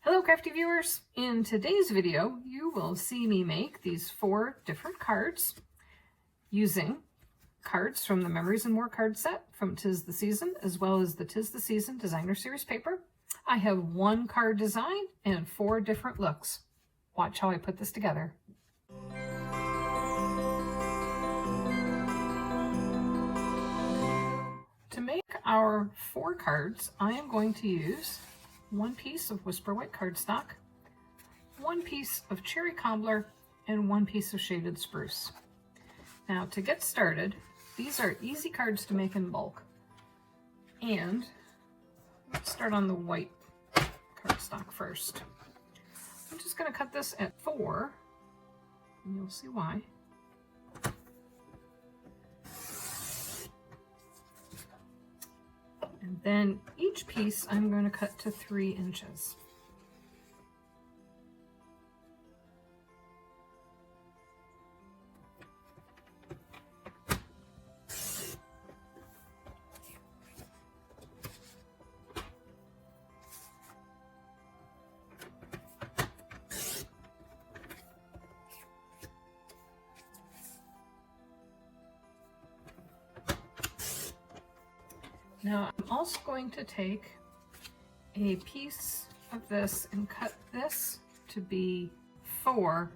Hello crafty viewers! In today's video you will see me make these 4 different cards using cards from the Memories and More card set from 'Tis the Season, as well as the 'Tis the Season Designer Series paper. I have 1 card design and 4 different looks. Watch how I put this together. To make our 4 cards, I am going to use 1 piece of Whisper White cardstock, 1 piece of cherry cobbler, and 1 piece of shaded spruce. Now to get started, these are easy cards to make in bulk. And let's start on the white cardstock first. I'm just going to cut this at 4, and you'll see why. And then each piece I'm going to cut to 3 inches. Now I'm also going to take a piece of this and cut this to be 4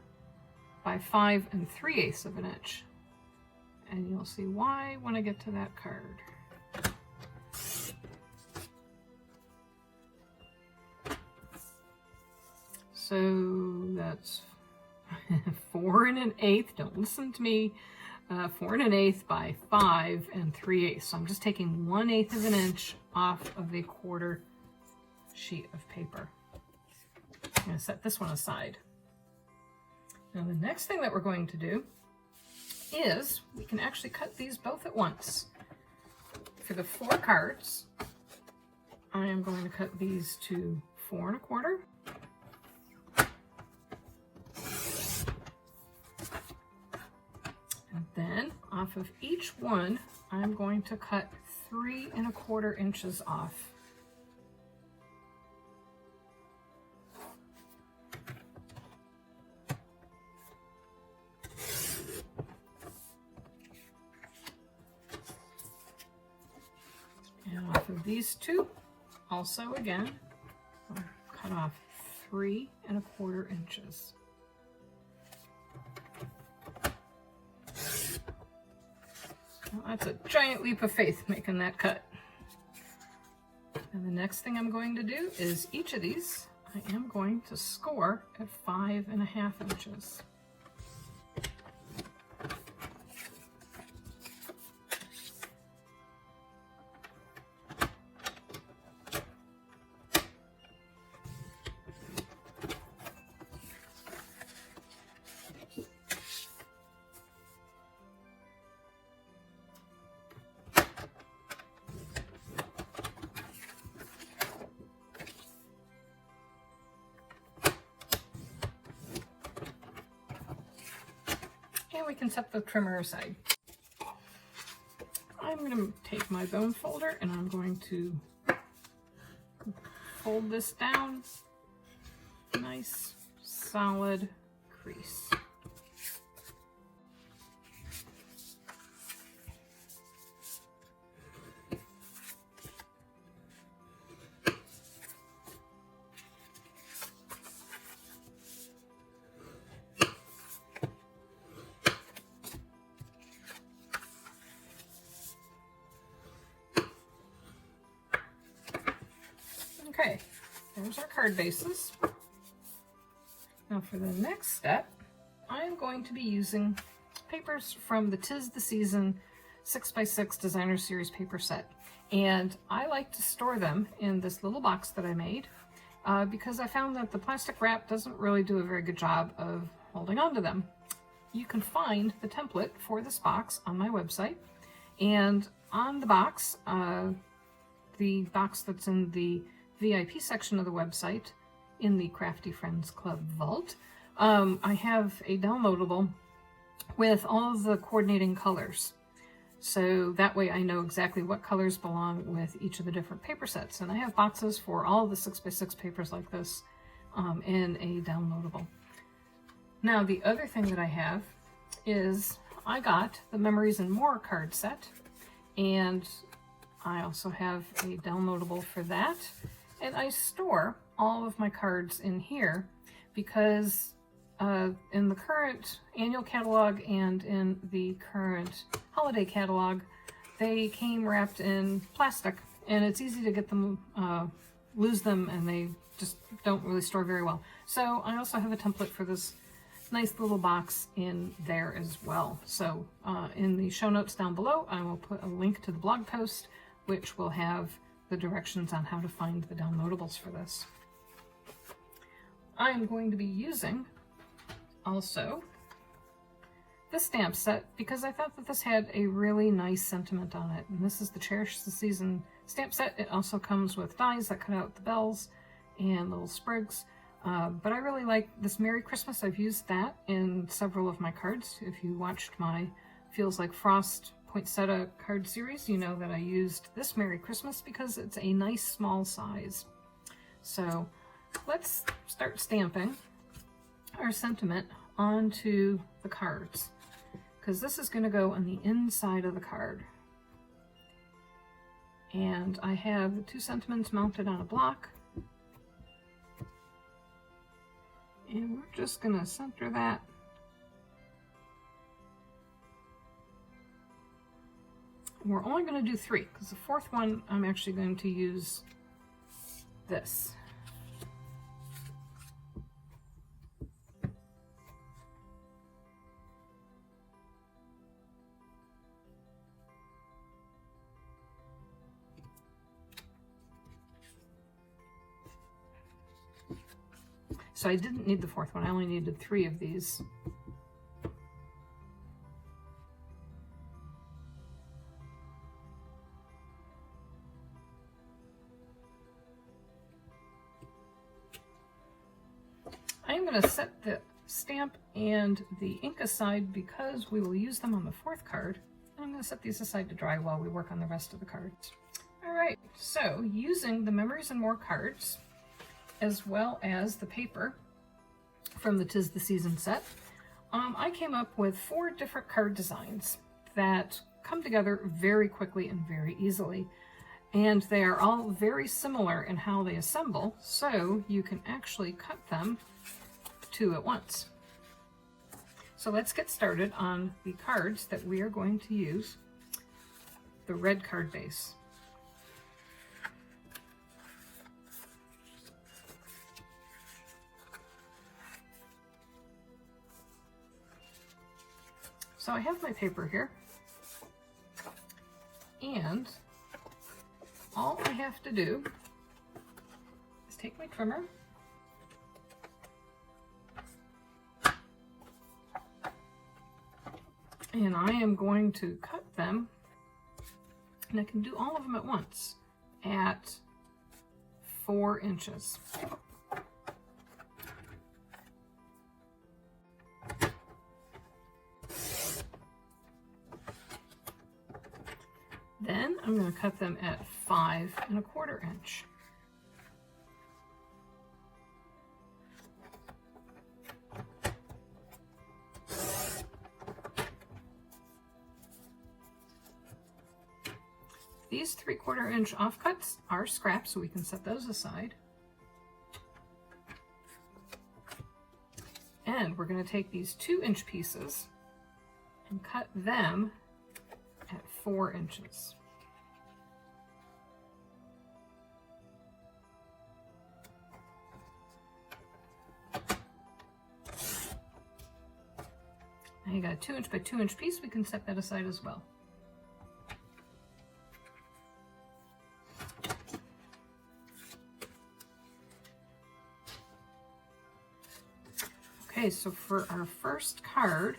by 5 3/8 of an inch. And you'll see why when I get to that card. So that's 4 1/8, don't listen to me. 4 1/8 by 5 3/8. So I'm just taking 1/8 of an inch off of a 1/4 sheet of paper. I'm going to set this one aside. Now the next thing that we're going to do is we can actually cut these both at once. For the 4 cards, I am going to cut these to 4 1/4. Then off of each one, I'm going to cut 3 1/4 inches off. And off of these 2, also again, I'll cut off 3 1/4 inches. Well, that's a giant leap of faith making that cut. And the next thing I'm going to do is each of these, I am going to score at 5 1/2 inches. And we can set the trimmer aside. I'm going to take my bone folder and I'm going to fold this down. Nice, solid crease. Okay, there's our card bases. Now for the next step, I am going to be using papers from the 'Tis the Season 6x6 Designer Series paper set. And I like to store them in this little box that I made because I found that the plastic wrap doesn't really do a very good job of holding on to them. You can find the template for this box on my website. And on the box that's in the VIP section of the website in the Crafty Friends Club vault, I have a downloadable with all of the coordinating colors. So that way I know exactly what colors belong with each of the different paper sets. And I have boxes for all of the 6x6 papers like this in a downloadable. Now the other thing that I have is I got the Memories and More card set, and I also have a downloadable for that, and I store all of my cards in here because in the current annual catalog and in the current holiday catalog, they came wrapped in plastic, and it's easy to get them, lose them, and they just don't really store very well. So I also have a template for this nice little box in there as well. So in the show notes down below, I will put a link to the blog post, which will have the directions on how to find the downloadables for this. I'm going to be using also the stamp set because I thought that this had a really nice sentiment on it. And this is the Cherish the Season stamp set. It also comes with dies that cut out the bells and little sprigs. But I really like this Merry Christmas. I've used that in several of my cards. If you watched my Feels Like Frost poinsettia card series, you know that I used this Merry Christmas because it's a nice small size. So let's start stamping our sentiment onto the cards, because this is going to go on the inside of the card. And I have the two sentiments mounted on a block, and we're just going to center that. We're only going to do 3 because the 4th one I'm actually going to use this. So I didn't need the 4th one, I only needed 3 of these. I'm going to set the stamp and the ink aside because we will use them on the 4th card. And I'm going to set these aside to dry while we work on the rest of the cards. Alright, so using the Memories and More cards, as well as the paper from the 'Tis the Season set, I came up with 4 different card designs that come together very quickly and very easily. And they are all very similar in how they assemble, so you can actually cut them 2 at once. So let's get started on the cards that we are going to use, the red card base. So I have my paper here, and all I have to do is take my trimmer and I am going to cut them, and I can do all of them at once at 4 inches. Then I'm going to cut them at 5 1/4 inch. These 3/4 inch offcuts are scraps, so we can set those aside. And we're going to take these 2-inch pieces and cut them at 4 inches. Now you got a 2-inch by 2-inch piece, we can set that aside as well. Okay, so for our first card,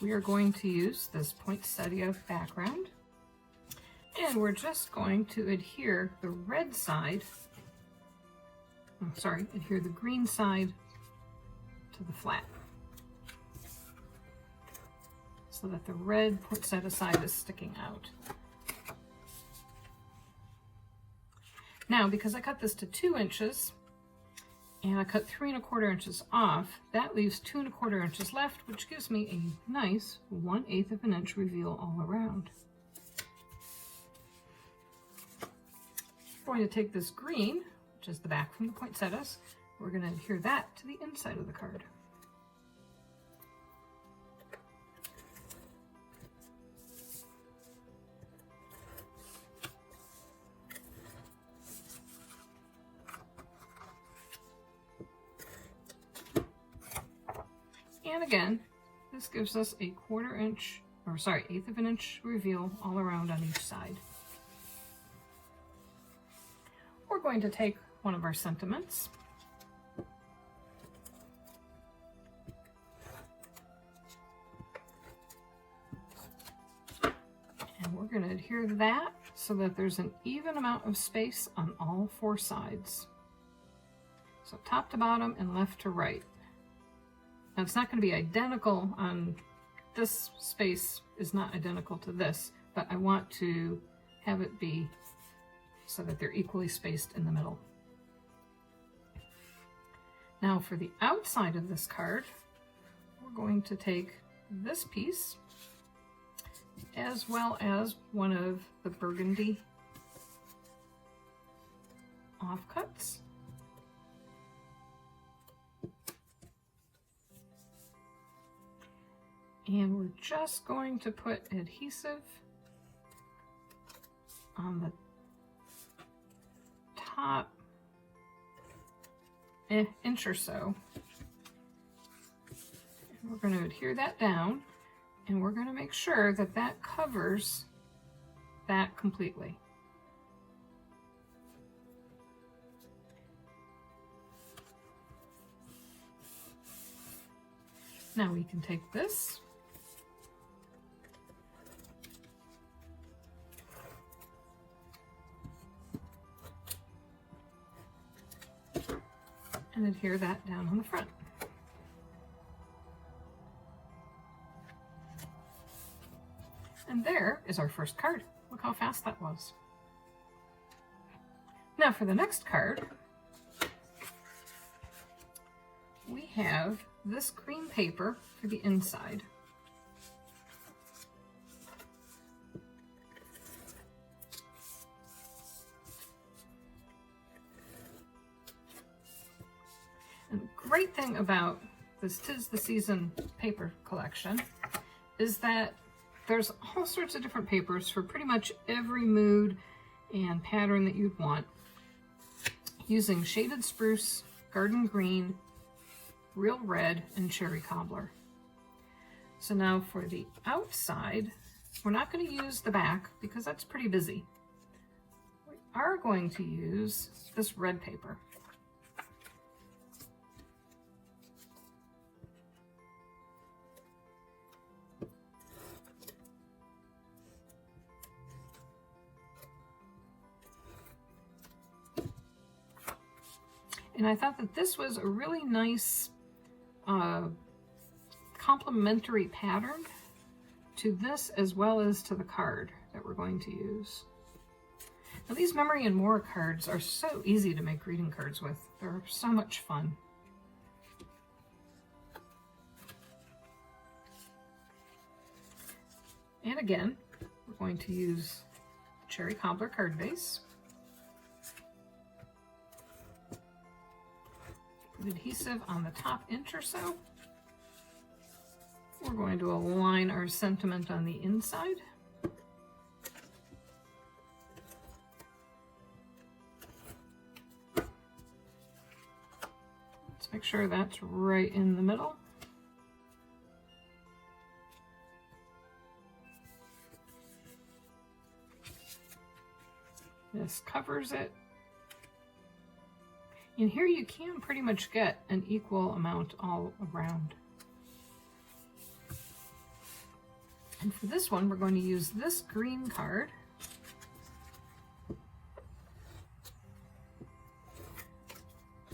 we are going to use this poinsettia background, and we're just going to adhere the red side, adhere the green side to the flat, so that the red poinsettia side is sticking out. Now, because I cut this to 2 inches, and I cut 3 1/4 inches off. That leaves 2 1/4 inches left, which gives me a nice 1/8 of an inch reveal all around. I'm going to take this green, which is the back from the poinsettias, we're going to adhere that to the inside of the card. And again, this gives us a 1/4 inch, or sorry, 1/8 of an inch reveal all around on each side. We're going to take one of our sentiments, and we're going to adhere that so that there's an even amount of space on all 4 sides. So top to bottom and left to right. Now it's not going to be identical on this space is not identical to this, but I want to have it be so that they're equally spaced in the middle. Now for the outside of this card, we're going to take this piece as well as one of the burgundy offcuts. And we're just going to put adhesive on the top inch or so. And we're going to adhere that down, and we're going to make sure that that covers that completely. Now we can take this and adhere that down on the front. And there is our first card. Look how fast that was. Now for the next card, we have this green paper for the inside. And the great thing about this 'Tis the Season paper collection is that there's all sorts of different papers for pretty much every mood and pattern that you'd want, using shaded spruce, garden green, real red, and cherry cobbler. So now for the outside, we're not going to use the back because that's pretty busy. We are going to use this red paper. And I thought that this was a really nice complementary pattern to this as well as to the card that we're going to use. Now these Memory and More cards are so easy to make greeting cards with. They're so much fun. And again, we're going to use cherry cobbler card base. Put adhesive on the top inch or so. We're going to align our sentiment on the inside. Let's make sure that's right in the middle. This covers it. And here you can pretty much get an equal amount all around. And for this one, we're going to use this green card.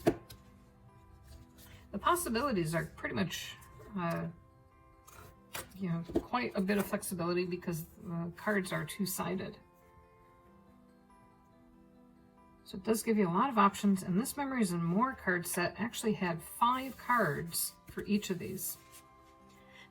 The possibilities are pretty much, quite a bit of flexibility because the cards are two-sided. So it does give you a lot of options, and this Memories and More card set actually had 5 cards for each of these.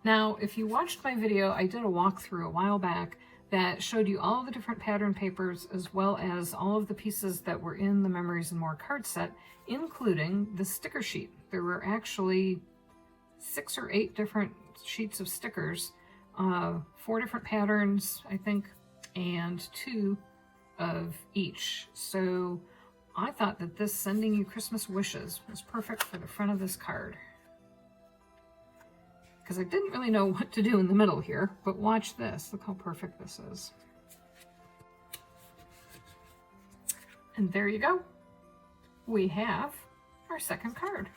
Now, if you watched my video, I did a walkthrough a while back that showed you all the different pattern papers as well as all of the pieces that were in the Memories and More card set, including the sticker sheet. There were actually 6 or 8 different sheets of stickers, 4 different patterns, I think, and 2 of each. So I thought that this Sending You Christmas Wishes was perfect for the front of this card, because I didn't really know what to do in the middle here, but watch this. Look how perfect this is. And there you go. We have our second card.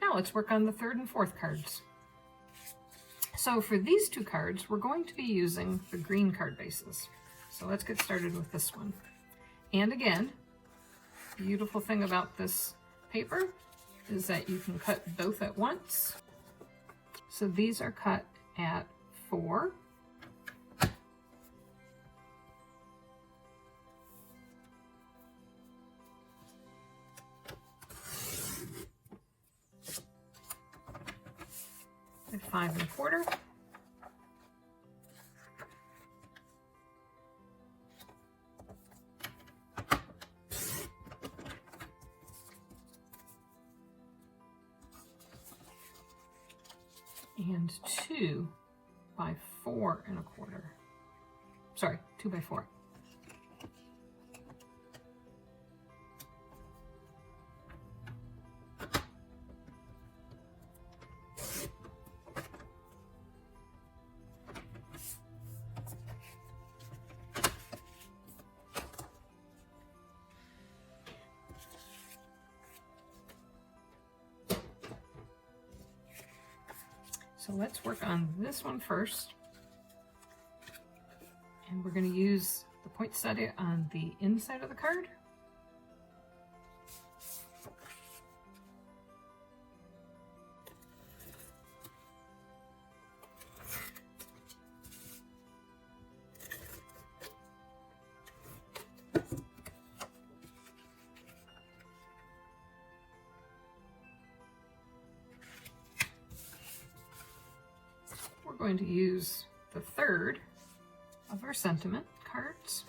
Now let's work on the third and fourth cards. So for these 2 cards, we're going to be using the green card bases. So let's get started with this one. And again, beautiful thing about this paper is that you can cut both at once. So these are cut at 4. At 5 1/4. And 2 by 4 1/4. Sorry, 2 by 4. So let's work on this one first. And we're going to use the poinsettia on the inside of the card. We're going to use the third of our sentiment cards.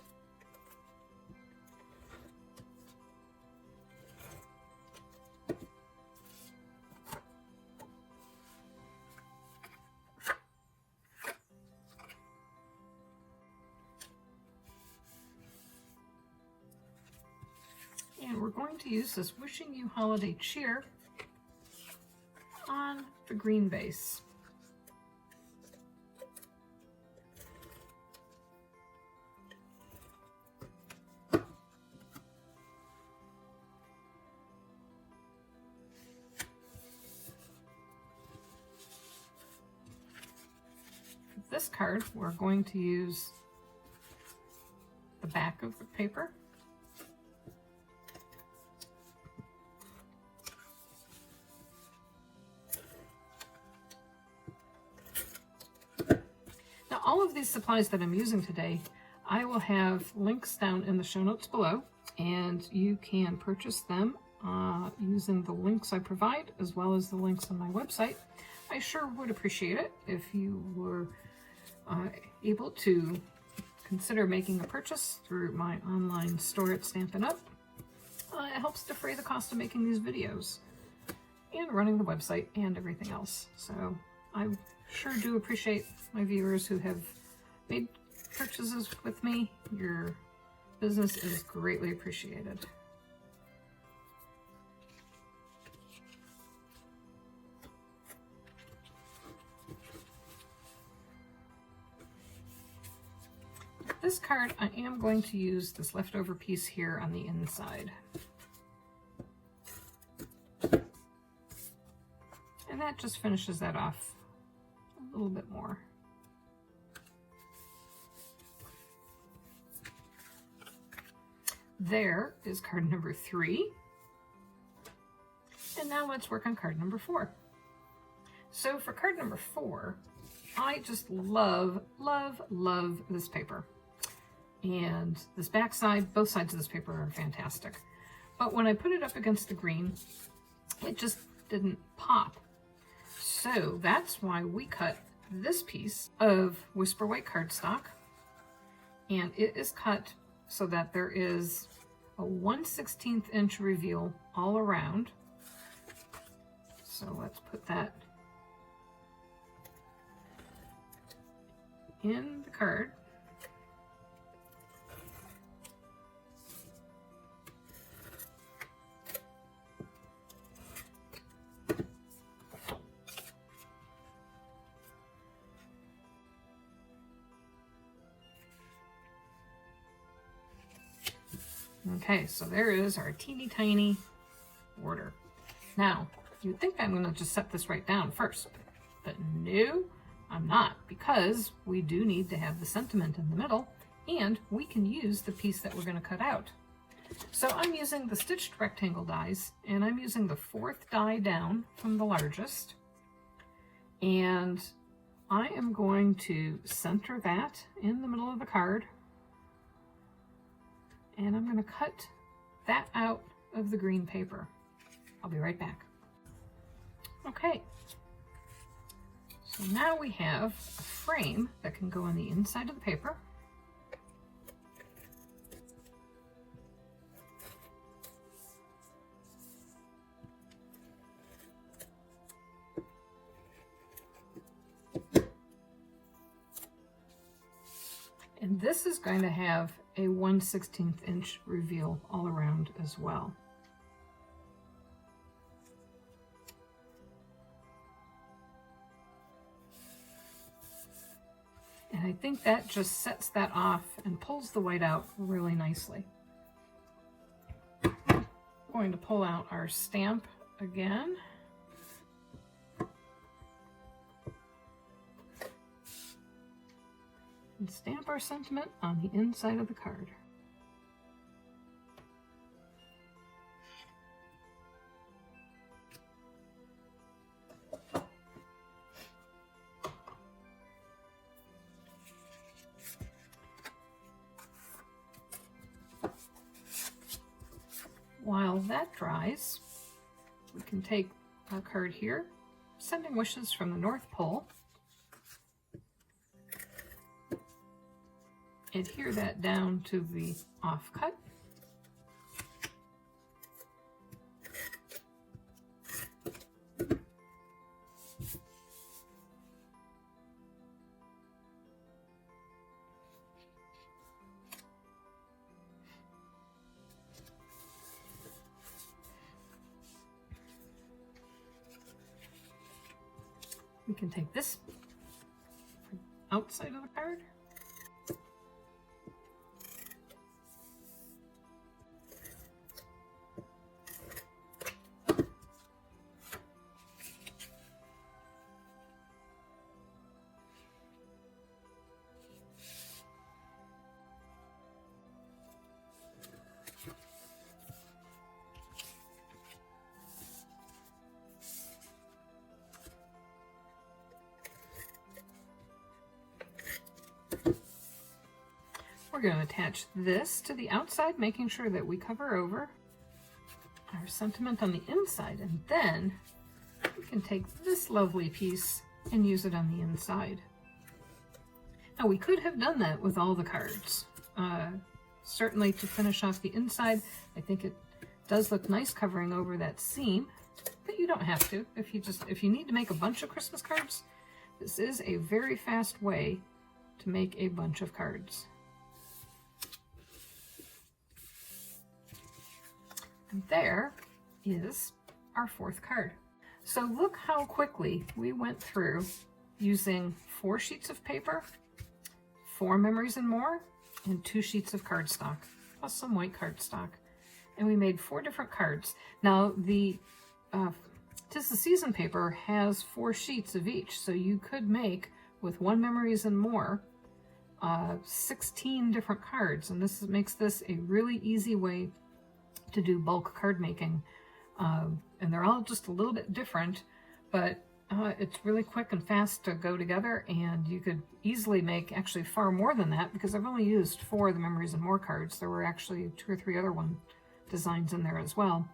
And we're going to use this Wishing You Holiday Cheer on the green base. This card, we're going to use the back of the paper. Now, all of these supplies that I'm using today, I will have links down in the show notes below, and you can purchase them using the links I provide, as well as the links on my website. I sure would appreciate it if you were able to consider making a purchase through my online store at Stampin' Up. It helps defray the cost of making these videos and running the website and everything else. So I sure do appreciate my viewers who have made purchases with me. Your business is greatly appreciated. This card, I am going to use this leftover piece here on the inside. And that just finishes that off a little bit more. There is card number 3. And now let's work on card number 4. So for card number 4, I just love, love, love this paper. And this back side, both sides of this paper are fantastic. But when I put it up against the green, it just didn't pop. So that's why we cut this piece of Whisper White cardstock, and it is cut so that there is a 1/16 inch reveal all around. So let's put that in the card. Okay, so there is our teeny tiny border. Now, you'd think I'm going to just set this right down first, but no, I'm not, because we do need to have the sentiment in the middle, and we can use the piece that we're going to cut out. So I'm using the stitched rectangle dies, and I'm using the 4th die down from the largest, and I am going to center that in the middle of the card. And I'm going to cut that out of the green paper. I'll be right back. Okay, so now we have a frame that can go on the inside of the paper. And this is going to have a 1/16 inch reveal all around as well. And I think that just sets that off and pulls the white out really nicely. I'm going to pull out our stamp again. And stamp our sentiment on the inside of the card. While that dries, we can take our card here, Sending Wishes from the North Pole, adhere that down to the offcut. We can take this outside of the card. We're going to attach this to the outside, making sure that we cover over our sentiment on the inside, and then we can take this lovely piece and use it on the inside. Now, we could have done that with all the cards. Certainly to finish off the inside, I think it does look nice covering over that seam, but you don't have to. If you need to make a bunch of Christmas cards, this is a very fast way to make a bunch of cards. And there is our 4th card. So look how quickly we went through using 4 sheets of paper, 4 memories and more, and 2 sheets of cardstock, plus some white cardstock. And we made 4 different cards. Now the 'Tis the Season paper has 4 sheets of each, so you could make, with 1 memories and more, 16 different cards, and this makes this a really easy way to do bulk card making. And they're all just a little bit different, but It's really quick and fast to go together, and you could easily make actually far more than that, because I've only used 4 of the Memories and More cards. There were actually 2 or 3 other designs in there as well,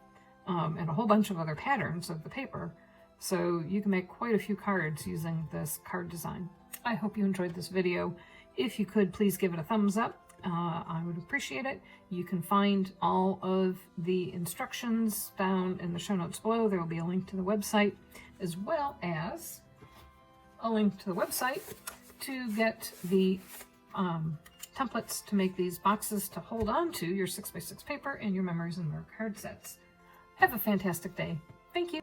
and a whole bunch of other patterns of the paper. So you can make quite a few cards using this card design. I hope you enjoyed this video. If you could, please give it a thumbs up. I would appreciate it. You can find all of the instructions down in the show notes below. There will be a link to the website, as well as a link to the website to get the templates to make these boxes to hold on to your 6x6 paper and your Memories and More card sets. Have a fantastic day. Thank you.